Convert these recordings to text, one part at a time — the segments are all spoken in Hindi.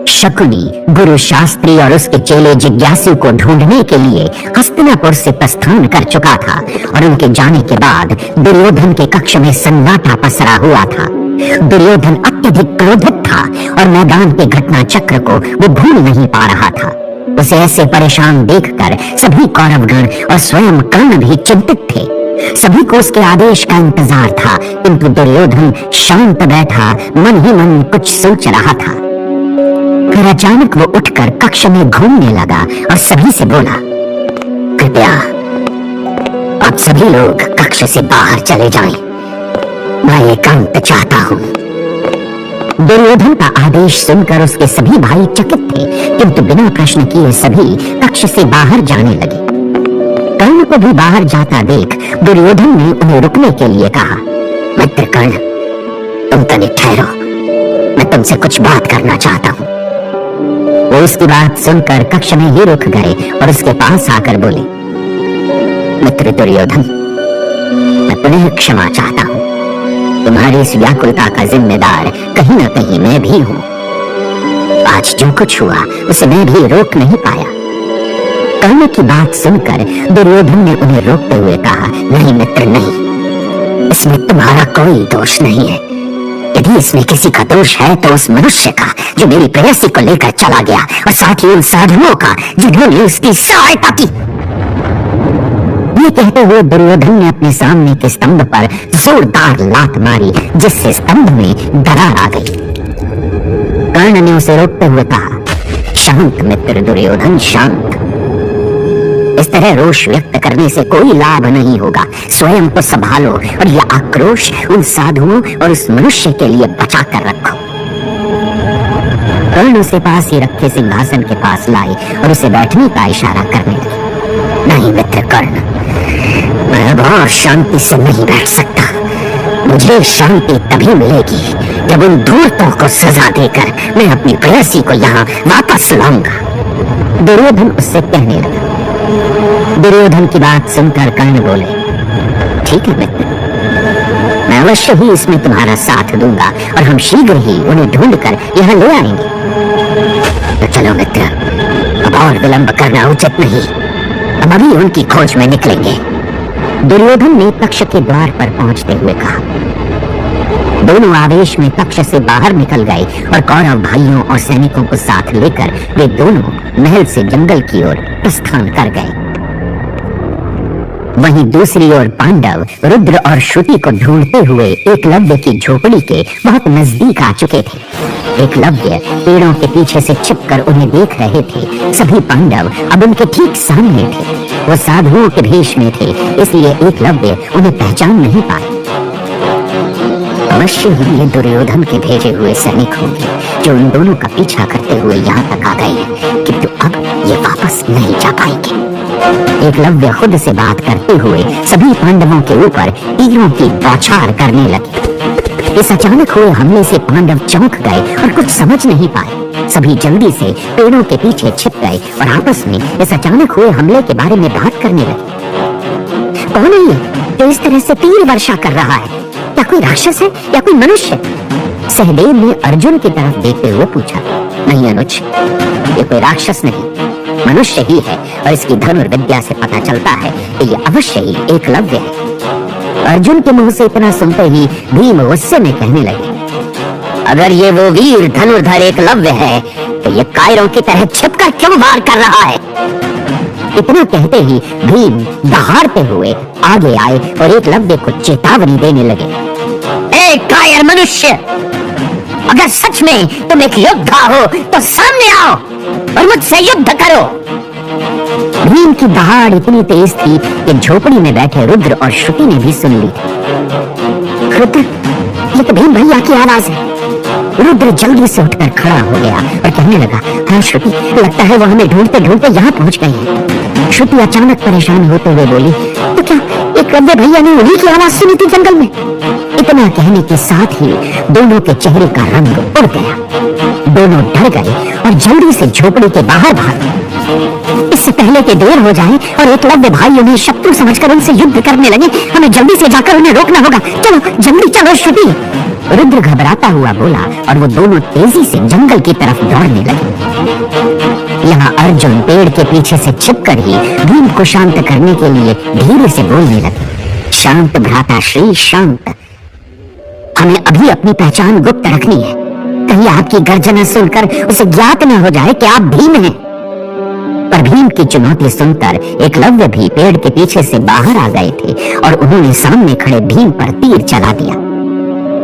शकुनी गुरु शास्त्री और उसके चेले जिज्ञासु को ढूंढने के लिए हस्तिनापुर से प्रस्थान कर चुका था और उनके जाने के बाद दुर्योधन के कक्ष में सन्नाटा पसरा हुआ था। दुर्योधन अत्यधिक क्रोधित था और मैदान के घटना चक्र को वो भूल नहीं पा रहा था। उसे ऐसे परेशान देखकर सभी कौरवगण और स्वयं कर्ण भी चिंतित थे। सभी को उसके आदेश का इंतजार था, किंतु दुर्योधन शांत बैठा मन ही मन कुछ सोच रहा था। फिर अचानक वो उठकर कक्ष में घूमने लगा और सभी से बोला, कृपया आप सभी लोग कक्ष से बाहर चले जाएं। मैं एकांत चाहता हूं। दुर्योधन का आदेश सुनकर उसके सभी भाई चकित थे, किंतु बिना प्रश्न किए सभी कक्ष से बाहर जाने लगे। कर्ण को भी बाहर जाता देख दुर्योधन ने उन्हें रुकने के लिए कहा, मित्र कर्ण, तुम तनिक ठहरो, मैं तुमसे कुछ बात करना चाहता हूं। वो उसकी बात सुनकर कक्ष में ही रुक गए और उसके पास आकर बोले, मित्र दुर्योधन, मैं पुनः क्षमा चाहता हूं। तुम्हारी इस व्याकुलता का जिम्मेदार कहीं न कहीं मैं भी हूं। आज जो कुछ हुआ उसे मैं भी रोक नहीं पाया। कर्ण की बात सुनकर दुर्योधन ने उन्हें रोकते हुए कहा, नहीं मित्र नहीं, इसमें तुम्हारा कोई दोष नहीं है। यदि इसमें किसी का दोष है तो उस मनुष्य का जो मेरी प्रेयसी को लेकर चला गया और साथ ही उन साधुओं का जिन्होंने उसकी सहायता की। ये कहते हुए दुर्योधन ने अपने सामने के स्तंभ पर जोरदार लात मारी, जिससे स्तंभ में दरार आ गई। कर्ण ने उसे रोकते हुए कहा, शांत मित्र दुर्योधन, शांत। इस तरह रोष व्यक्त करने से कोई लाभ नहीं होगा। स्वयं को संभालो और यह आक्रोश उन साधुओं और उस मनुष्य के लिए बचा कर रखो। कर्ण उसे पास ही रखे सिंहासन के पास लाए और उसे बैठने का इशारा करने लगे। नहीं मित्र कर्ण, मैं अब और शांति से नहीं बैठ सकता। मुझे शांति तभी मिलेगी जब उन धूर्तों को सजा देकर मैं अपनी प्रेयसी को यहाँ वापस लाऊंगा। दुर्योधन उससे कहने लगा। दुर्योधन की बात सुनकर कर्ण बोले, ठीक है मित्र, मैं अवश्य ही इसमें तुम्हारा साथ दूंगा और हम शीघ्र ही उन्हें ढूंढकर यहाँ ले आएंगे। तो चलो मित्र, अब और विलंब करना उचित नहीं, हम अभी उनकी खोज में निकलेंगे। दुर्योधन ने कक्ष के द्वार पर पहुंचते हुए कहा। दोनों आवेश में कक्ष से बाहर निकल गए और कौरव भाइयों और सैनिकों को साथ लेकर वे दोनों महल से जंगल की ओर प्रस्थान कर गए। वहीं दूसरी ओर पांडव रुद्र और श्रुति को ढूंढते हुए एकलव्य की झोपड़ी के बहुत नजदीक आ चुके थे। एकलव्य पेड़ों के पीछे से छिपकर उन्हें देख रहे थे। सभी पांडव अब उनके ठीक सामने थे। वो साधुओं के भेष में थे, इसलिए एकलव्य उन्हें पहचान नहीं पाए। अवश्य ही ये दुर्योधन के भेजे हुए सैनिक होंगे जो उन दोनों का पीछा करते हुए यहाँ तक आ गए हैं, किंतु अब ये वापस नहीं जा पाएंगे। एकलव्य खुद से बात करते हुए सभी पांडवों के ऊपर तीरों की बौछार करने लगे। इस अचानक हुए हमले से पांडव चौंक गए और कुछ समझ नहीं पाए। सभी जल्दी से पेड़ों के पीछे छिप गए और आपस में इस अचानक हुए हमले के बारे में बात करने लगे। कौन है ये जो इस तरह से तीर वर्षा कर रहा है? क्या कोई राक्षस है या कोई मनुष्य? सहदेव ने अर्जुन की तरफ देखते हुए पूछा। नहीं अनुज, ये कोई राक्षस नहीं, मनुष्य ही है और इसकी धनुर्विद्या से पता चलता है कि ये अवश्य ही एकलव्य है। अर्जुन के मुंह से इतना सुनते ही भीम गुस्से में कहने लगे, अगर ये वो वीर धनुर्धर एकलव्य है तो ये कायरों की तरह छिपकर क्यों वार कर रहा है? इतना कहते ही भीम दहाड़ते हुए आगे आए और एकलव्य को चेतावनी देने लगे। ए कायर मनुष्य, अगर सच में तुम एक योद्धा हो तो सामने आओ और मुझसे युद्ध करो। भीम की दहाड़ इतनी तेज थी कि झोपड़ी में बैठे रुद्र और श्रुति ने भी सुन ली थी। रुद्र, ये तो भीम भैया की आवाज है। रुद्र जल्दी से उठकर खड़ा हो गया और कहने लगा, हाँ श्रुति, लगता है वो हमें ढूंढते ढूंढते यहाँ पहुंच गए हैं। श्रुति अचानक परेशान होते हुए बोली, तो क्या एकलव्य भैया ने उन्हीं की आवाज सुनी थी जंगल में? इतना कहने के साथ ही दोनों के चेहरे का रंग उड़ गया। दोनों डर गए और जल्दी से झोपड़ी के बाहर भागे। इससे पहले कि देर हो जाए और एकलव्य भाई उन्हें शत्रु समझकर उनसे युद्ध करने लगे, हमें जल्दी से जाकर उन्हें रोकना होगा। चलो जल्दी चलो श्रुति। रुद्र घबराता हुआ बोला और वो दोनों तेजी से जंगल की तरफ दौड़ने लगे। यहाँ अर्जुन पेड़ के पीछे से छिपकर ही भीम को शांत करने के लिए धीरे से बोलने लगे। शांत भ्राता श्री शांत, हमें अभी अपनी पहचान गुप्त रखनी है। कहीं आपकी गर्जना सुनकर उसे ज्ञात न हो जाए कि आप भीम हैं। पर भीम की चुनौती सुनकर एकलव्य भी पेड़ के पीछे से बाहर आ गए थे और उन्होंने सामने खड़े भीम पर तीर चला दिया।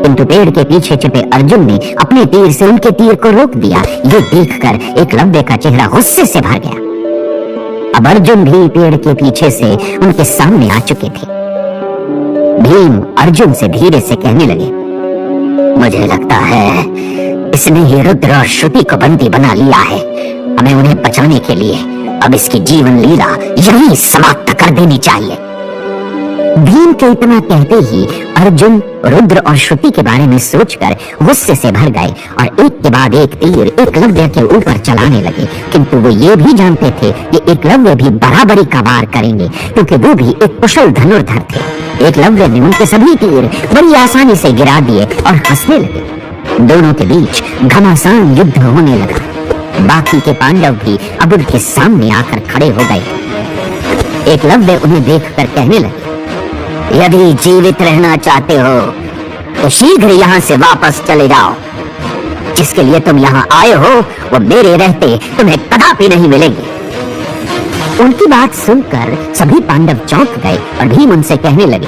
किंतु पेड़ के पीछे छिपे अर्जुन ने अपने तीर से उनके तीर को रोक दिया। ये देखकर एकलव्य का चेहरा गुस्से से भर गया। अब अर्जुन भी पेड़ के पीछे से उनके सामने आ चुके थे। भीम अर्जुन से धीरे से कहने लगे, मुझे लगता है इसने ही रुद्र और श्रुति को बंदी बना लिया है। हमें उन्हें बचाने के लिए अब इसकी जीवन लीला यहीं समाप्त कर देनी चाहिए। भीम के इतना कहते ही अर्जुन रुद्र और श्रुति के बारे में सोचकर गुस्से से भर गए और एक के बाद एक तीर एकलव्य के ऊपर चलाने लगे। किंतु वो ये भी जानते थे कि एकलव्य भी बराबरी का वार करेंगे, क्योंकि वो भी एक कुशल धनुर्धर थे। एकलव्य ने उनके सभी तीर बड़ी आसानी से गिरा दिए और हंसने लगे। दोनों के बीच घमासान युद्ध होने लगा। बाकी के पांडव भी अब उनके सामने आकर खड़े हो गए। एकलव्य उन्हें देखकर कहने लगे, यदि जीवित रहना चाहते हो तो शीघ्र यहाँ से वापस चले जाओ। जिसके लिए तुम यहाँ आए हो वो मेरे रहते तुम्हें कदापि नहीं मिलेंगे। उनकी बात सुनकर सभी पांडव चौंक गए और भीम उनसे कहने लगे,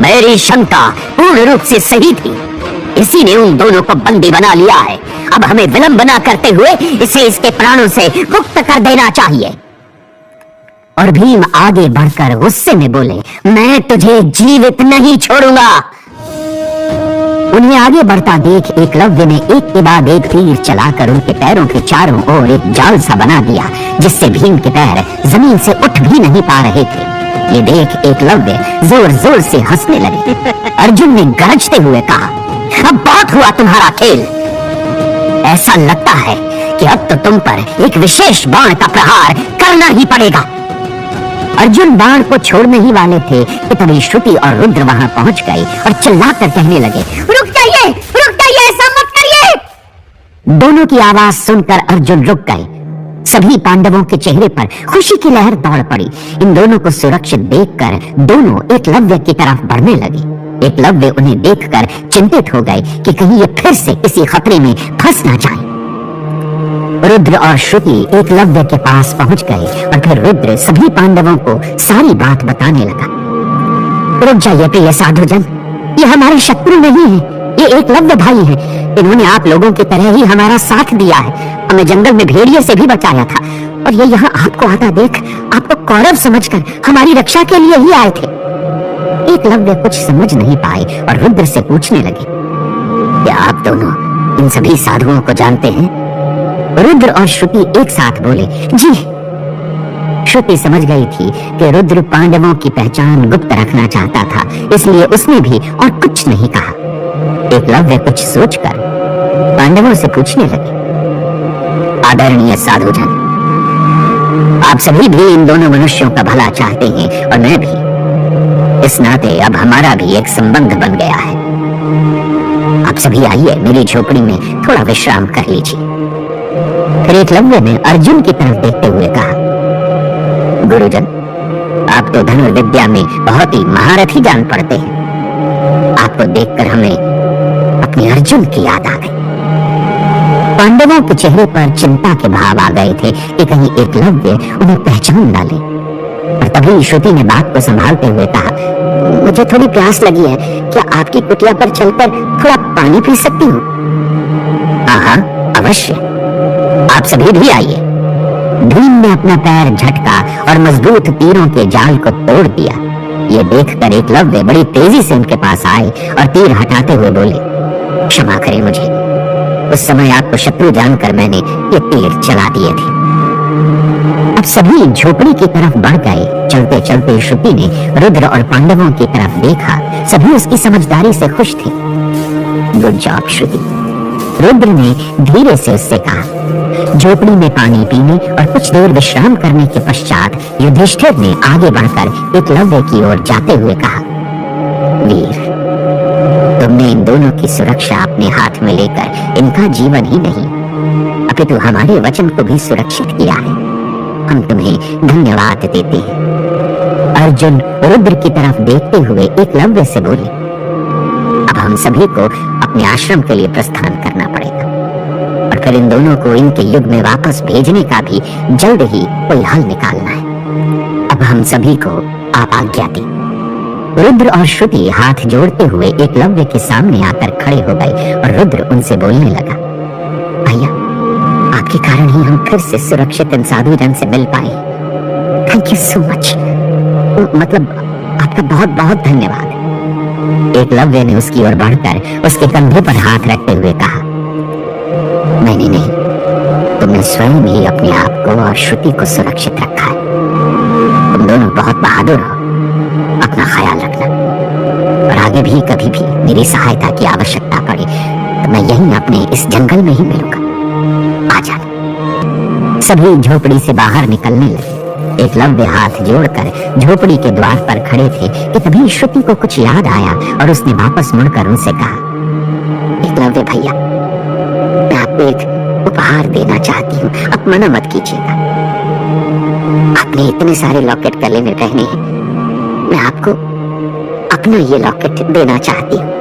मेरी शंका पूर्ण रूप से सही थी। इसी ने उन दोनों को बंदी बना लिया है। अब हमें विलंब न करते हुए इसे इसके प्राणों से मुक्त कर देना चाहिए। और भीम आगे बढ़कर गुस्से में बोले, मैं तुझे जीवित नहीं छोड़ूंगा। उन्हें आगे बढ़ता देख एकलव्य ने एक के बाद एक तीर चलाकर उनके पैरों के चारों ओर एक जाल सा बना दिया, जिससे भीम के पैर जमीन से उठ भी नहीं पा रहे थे। ये देख एकलव्य जोर जोर से हंसने लगे। अर्जुन ने गरजते हुए कहा, अब बहुत हुआ तुम्हारा खेल। ऐसा लगता है कि अब तो तुम पर एक विशेष बाण का प्रहार करना ही पड़ेगा। अर्जुन बाण को छोड़ने ही वाले थे कि तभी श्रुति और रुद्र वहां पहुंच गए और चिल्लाकर कहने लगे, रुक जाइए, ऐसा मत करिए। दोनों की आवाज सुनकर अर्जुन रुक गए। सभी पांडवों के चेहरे पर खुशी की लहर दौड़ पड़ी। इन दोनों को सुरक्षित देखकर दोनों एकलव्य की तरफ बढ़ने लगे। एकलव्य उन्हें देखकर चिंतित हो गए कि कहीं ये फिर से किसी खतरे में फंस ना जाए। रुद्र और श्रुति एकलव्य के पास पहुंच गए और फिर रुद्र सभी पांडवों को सारी बात बताने लगा। रुक जाइए प्रिय साधुजन, ये हमारे शत्रु नहीं है, ये एकलव्य भाई हैं। इन्होंने आप लोगों की तरह ही हमारा साथ दिया है। हमें जंगल में भेड़िए से भी बचाया था और ये यहाँ आपको आता देख आपको कौरव समझकर हमारी रक्षा के लिए ही आए थे। एकलव्य कुछ समझ नहीं पाए और रुद्र से पूछने लगे, क्या आप दोनों इन सभी साधुओं को जानते हैं? रुद्र और श्रुति एक साथ बोले, जी। श्रुति समझ गई थी कि रुद्र पांडवों की पहचान गुप्त रखना चाहता था, इसलिए उसने भी और कुछ नहीं कहा। एकलव्य कुछ सोचकर पांडवों से पूछने लगे, आदरणीय साधुजन, आप सभी भी इन दोनों मनुष्यों का भला चाहते हैं और मैं भी। इस नाते अब हमारा भी एक संबंध बन गया है। आप सभी आइए मेरी झोपड़ी में थोड़ा विश्राम कर लीजिए। फिर एकलव्य ने अर्जुन की तरफ देखते हुए कहा, गुरुजन, आप तो धनुर्विद्या में बहुत ही महारथी जान पड़ते हैं। आपको देखकर हमें अपने अर्जुन की याद आ गई। पांडवों के चेहरे पर चिंता के भाव आ गए थे कि कहीं एकलव्य उन्हें पहचान न ले। और तभी श्रुति ने बात को संभालते हुए कहा, मुझे थोड़ी प्यास लगी है, क्या आपकी कुटिया पर चलकर थोड़ा पानी पी सकती हूँ? हाँ, अवश्य, आप सभी भी आइए। भीम ने अपना पैर झटका और मजबूत तीरों के जाल को तोड़ दिया। ये देखकर एकलव्य बड़ी तेजी से उनके पास आए और तीर हटाते हुए बोले, क्षमा करें मुझे, उस समय आपको शत्रु जानकर मैंने ये तीर चला दिए थे। अब सभी झोपड़ी की तरफ बढ़ गए। चलते चलते श्रुति ने रुद्र और पांडवों की तरफ देखा। सभी उसकी समझदारी से खुश थे। गुड जॉब श्रुति, रुद्र ने धीरे से उससे कहा। झोपड़ी में पानी पीने और कुछ देर विश्राम करने के पश्चात युधिष्ठिर ने आगे बढ़कर एकलव्य की ओर जाते हुए कहा, वीर, तुमने इन दोनों की सुरक्षा अपने हाथ में लेकर इनका जीवन ही नहीं अपितु हमारे वचन को भी सुरक्षित किया है। हम तुम्हें धन्यवाद देते हैं। अर्जुन रुद्र की तरफ देखते हुए एकलव्य से बोले, अब हम सभी को अपने आश्रम के लिए प्रस्थान करना पड़ेगा और फिर इन दोनों को इनके युग में वापस भेजने का भी जल्द ही कोई हल निकालना है। अब हम सभी को आप आज्ञा दें। रुद्र और श्रुति हाथ जोड़ते हुए एकलव्य के सामने आकर खड़े हो गए और रुद्र उनसे बोलने लगा, भैया, आपके कारण ही हम फिर से सुरक्षित इन साधु जन से मिल पाए। थैंक यू सो मच, मतलब आपका बहुत बहुत धन्यवाद। एकलव्य ने उसकी ओर बढ़कर उसके कंधे पर हाथ रखते हुए कहा, मैंने नहीं, तुमने स्वयं ही अपने आप को और श्रुति को सुरक्षित रखा है। तुम दोनों बहुत बहादुर हो। अपना ख्याल रखना और आगे भी कभी भी मेरी सहायता की आवश्यकता पड़े तो मैं यहीं अपने इस जंगल में ही मिलूंगा। आ जाना। सभी झोपड़ी से बाहर निकलने लगे। एकलव्य हाथ जोड़कर झोपड़ी के द्वार पर खड़े थे कि तभी श्रुति को कुछ याद आया और उसने वापस मुड़कर उनसे कहा, एकलव्य भैया, मैं आपको एक उपहार देना चाहती हूँ, आप मना मत कीजिएगा। आपने इतने सारे लॉकेट गले में पहने हैं, मैं आपको अपना ये लॉकेट देना चाहती हूँ।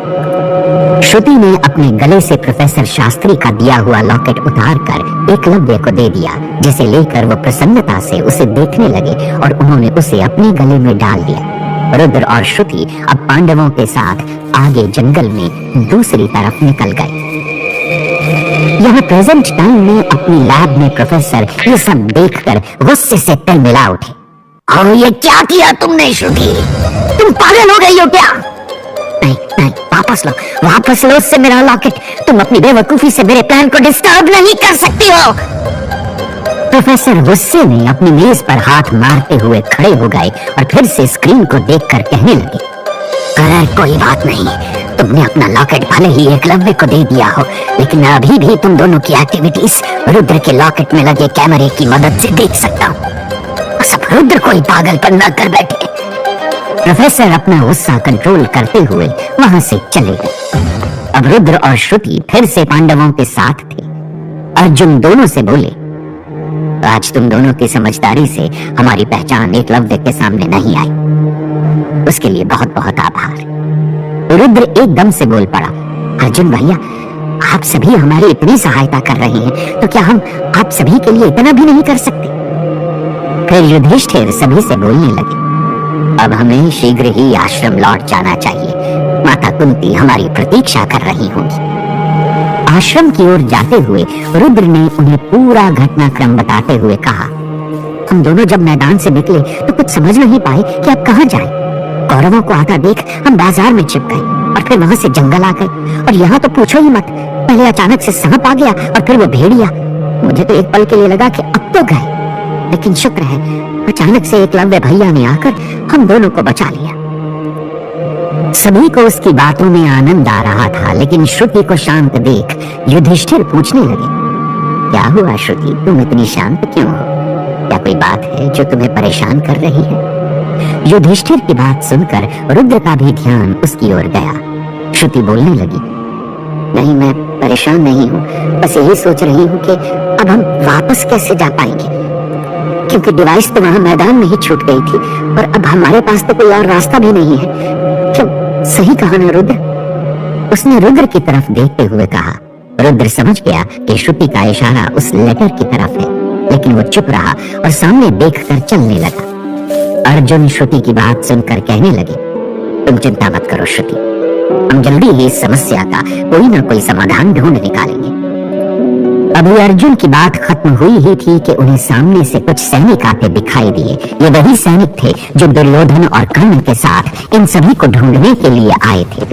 श्रुति ने अपने गले से प्रोफेसर शास्त्री का दिया हुआ लॉकेट उतारकर एकलव्य को दे दिया, जिसे लेकर वो प्रसन्नता से उसे देखने लगे और उन्होंने उसे अपने गले में डाल दिया। रुद्र और श्रुति अब पांडवों के साथ आगे जंगल में दूसरी तरफ निकल गए। यहाँ प्रेजेंट टाइम में अपनी लैब में प्रोफेसर ये सब देखकर गुस्से से तिलमिला उठे। और ये क्या किया तुमने श्रुति? तुम पागल हो गई हो क्या? नहीं नहीं, वापस लो उससे मेरा लॉकेट। तुम अपनी बेवकूफी से मेरे प्लान को डिस्टर्ब नहीं कर सकती हो। प्रोफेसर गुस्से में अपनी मेज पर हाथ मारते हुए खड़े हो गए और फिर से स्क्रीन को देखकर कहने लगे, अरे कोई बात नहीं, तुमने अपना लॉकेट भले ही एकलव्य को दे दिया हो, लेकिन अभी भी तुम दोनों की एक्टिविटीज रुद्र के लॉकेट में लगे कैमरे की मदद से देख सकता हूँ। सब रुद्र कोई पागलपन न कर बैठे। प्रोफेसर अपना गुस्सा कंट्रोल करते हुए वहां से चले गए। अब रुद्र और श्रुति फिर से पांडवों के साथ थे। अर्जुन दोनों से बोले, आज तुम दोनों की समझदारी से हमारी पहचान एकलव्य के सामने नहीं आई, उसके लिए बहुत बहुत आभार। रुद्र एकदम से बोल पड़ा, अर्जुन भैया, आप सभी हमारी इतनी सहायता कर रहे हैं तो क्या हम आप सभी के लिए इतना भी नहीं कर सकते? फिर युधिष्ठिर सभी से बोलने लगे, अब हमें शीघ्र ही आश्रम लौट जाना चाहिए। माता कुंती हमारी प्रतीक्षा कर रही होंगी। आश्रम की ओर जाते हुए रुद्र ने उन्हें पूरा घटनाक्रम बताते हुए कहा, हम दोनों जब मैदान से निकले तो कुछ समझ नहीं पाए कि अब कहाँ जाएं। कौरवों को आता देख हम बाजार में छिप गए और फिर वहां से जंगल आ गए और यहाँ तो पूछो ही मत, पहले अचानक से सांप आ गया और फिर वो भेड़िया। मुझे तो एक पल के लिए लगा कि अब तो गए, लेकिन शुक्र है अचानक से एकलव्य भैया ने आकर हम दोनों को बचा लिया। सभी को उसकी बातों में आनंद आ रहा था, लेकिन श्रुति को शांत देख युधिष्ठिर पूछने लगे, क्या हुआ श्रुति, तुम इतनी शांत क्यों हो? क्या कोई बात है जो तुम्हें परेशान कर रही है? युधिष्ठिर की बात सुनकर रुद्र का भी ध्यान उसकी ओर गया। श्रुति बोलने लगी, नहीं, मैं परेशान नहीं हूँ, बस यही सोच रही हूँ कि अब हम वापस कैसे जा पाएंगे, क्योंकि डिवाइस तो वहां मैदान में ही छूट गई थी और अब हमारे पास तो कोई और रास्ता भी नहीं है। क्यों, सही कहा ना रुद्र? उसने रुद्र की तरफ देखते हुए कहा। रुद्र समझ गया कि श्रुति का इशारा उस लेटर की तरफ है, लेकिन वो चुप रहा और सामने देखकर चलने लगा। अर्जुन श्रुति की बात सुनकर कहने लगे, तुम चिंता मत करो श्रुति, हम जल्दी ही इस समस्या का कोई ना कोई समाधान ढूंढ निकालेंगे। अभी अर्जुन की बात खत्म हुई ही थी कि उन्हें सामने से कुछ सैनिक आते दिखाई दिए। ये वही सैनिक थे जो दुर्योधन और कर्ण के साथ इन सभी को ढूंढने के लिए आए थे।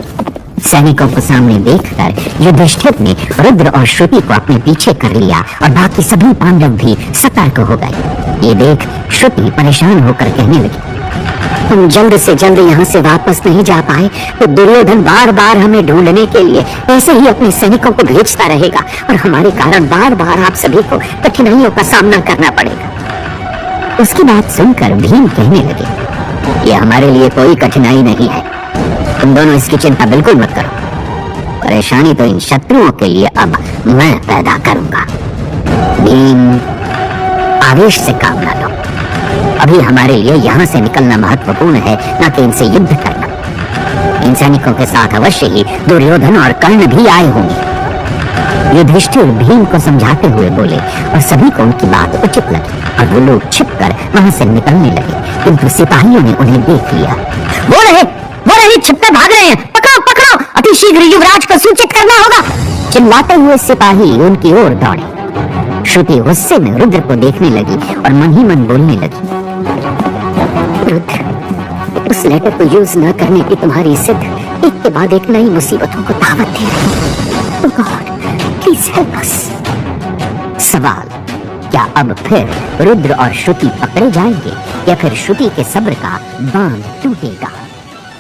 सैनिकों को सामने देखकर युधिष्ठिर ने रुद्र और श्रुति को अपने पीछे कर लिया और बाकी सभी पांडव भी सतर्क हो गए। ये देख श्रुति परेशान होकर कहने लगी, हम जल्द से जल्द यहाँ से वापस नहीं जा पाए तो दुर्योधन बार बार हमें ढूंढने के लिए ऐसे ही अपने सैनिकों को भेजता रहेगा और हमारे कारण बार बार आप सभी को कठिनाइयों का सामना करना पड़ेगा। उसकी बात सुनकर भीम कहने लगे, ये हमारे लिए कोई कठिनाई नहीं है, तुम दोनों इसकी चिंता बिल्कुल मत करो। परेशानी तो इन शत्रुओं के लिए अब मैं पैदा करूंगा। भीम, आवेश से काम न लो, अभी हमारे लिए यहाँ से निकलना महत्वपूर्ण है, न कि इनसे युद्ध करना। इन सैनिकों के साथ अवश्य ही दुर्योधन और कर्ण भी आए होंगे। युधिष्ठिर भीम को समझाते हुए बोले और सभी को उनकी बात उचित लगी और वो लोग छिपकर वहां से निकलने लगे, किंतु सिपाहियों ने उन्हें देख लिया। वो रहे छिपकर भाग रहे हैं, पकड़ो पकड़ो, अति शीघ्र युवराज को सूचित करना होगा। चिल्लाते हुए सिपाही उनकी ओर दौड़े। श्रुति गुस्से में रुद्र को देखने लगी और मन ही मन बोलने लगी, रुद्र, उस लेटर को यूज न करने की तुम्हारी जिद एक के बाद एक नई मुसीबतों को दावत दे रही। Oh God, please help us। सवाल, क्या अब फिर रुद्र और श्रुति पकड़े जाएंगे या फिर श्रुति के सब्र का बांध टूटेगा?